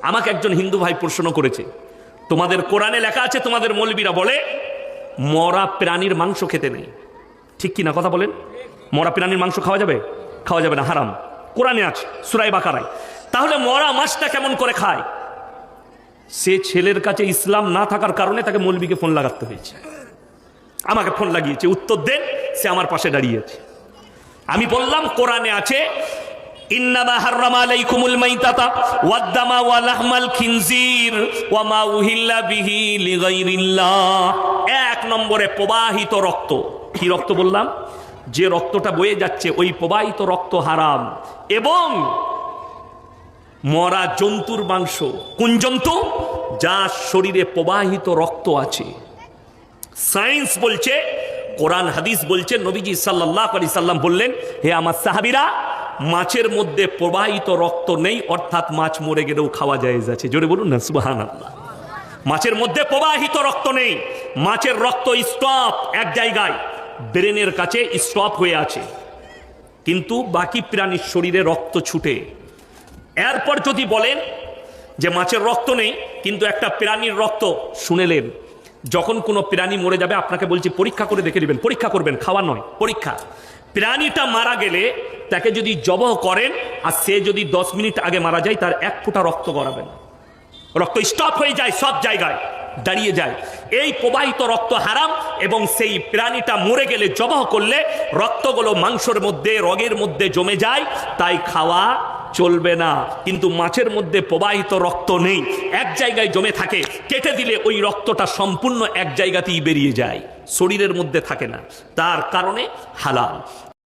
আমাকে একজন হিন্দু ভাই প্রশ্ন করেছে, তোমাদের কোরআনে লেখা আছে, তোমাদের মৌলবীরা বলে মরা প্রাণীর মাংস খেতে নেই, ঠিক কি না? কথা বলেন। মরা প্রাণীর মাংস খাওয়া যাবে? খাওয়া যাবে না, হারাম। কোরআনে আছে সূরা বাকারায়। তাহলে মরা মাছটা কেমন করে খায়? সে ছেলের কাছে ইসলাম না থাকার কারণে তাকে মৌলবীকে ফোন লাগাতে হয়েছে। আমাকে ফোন লাগিয়েছে, উত্তর দেন। সে আমার পাশে দাঁড়িয়ে আছে। আমি বললাম কোরআনে আছে, ইন্নামা হাররামা আলাইকুমুল মাইতাতা ওয়াদ-দামা ওয়া লাহমাল খিনজির ওয়া মা উহিল্লা বিহি লিগাইরিল্লাহ। এক নম্বরে প্রবাহিত রক্ত। কি রক্ত বললাম? যে রক্তটা বয়ে যাচ্ছে ওই প্রবাহিত রক্ত হারাম। এবং মরা জন্তুর মাংস। কোন জন্তু? যার শরীরে প্রবাহিত রক্ত আছে। সায়েন্স বলছে, কোরআন হাদিস বলছে, নবীজি সাল্লাল্লাহু আলাইহি সাল্লাম বললেন, হে আমার সাহাবীরা, মাছের মধ্যে প্রবাহিত রক্ত নেই, অর্থাৎ মাছ মরে গেলেও খাওয়া জায়েজ আছে। জোরে বলুন না সুবহানাল্লাহ। মাছের মধ্যে প্রবাহিত রক্ত নেই, মাছের রক্ত স্টপ এক জায়গায়, ব্রেনের কাছে স্টপ হয়ে আছে, কিন্তু বাকি প্রাণীর শরীরে রক্ত ছুটে। এরপর যদি বলেন যে মাছের রক্ত নেই কিন্তু একটা প্রাণীর রক্ত, শুনেলেন, যখন কোনো প্রাণী মরে যাবে আপনাকে বলছি পরীক্ষা করে দেখে নেবেন, পরীক্ষা করবেন, খাওয়া নয়, পরীক্ষা। প্রাণীটা মারা গেলে তাকে যদি জবহ করেন আর সে যদি 10 মিনিট আগে মারা যায়, তার এক ফোঁটা রক্ত গড়াবেন, রক্ত স্টপ হয়ে যায়, সব জায়গায় দাঁড়িয়ে যায়। এই প্রবাহিত রক্ত হারাম। এবং সেই প্রাণীটা মরে গেলে জবহ করলে রক্তগুলো মাংসের মধ্যে, রগের মধ্যে জমে যায়, তাই খাওয়া চলবে না। কিন্তু মাছের মধ্যে প্রবাহিত রক্ত নেই, এক জায়গায় জমে থাকে, কেটে দিলে ওই রক্তটা সম্পূর্ণ এক জায়গাতেই বেরিয়ে যায়, শরীরের মধ্যে থাকে না, তার কারণে হালাল।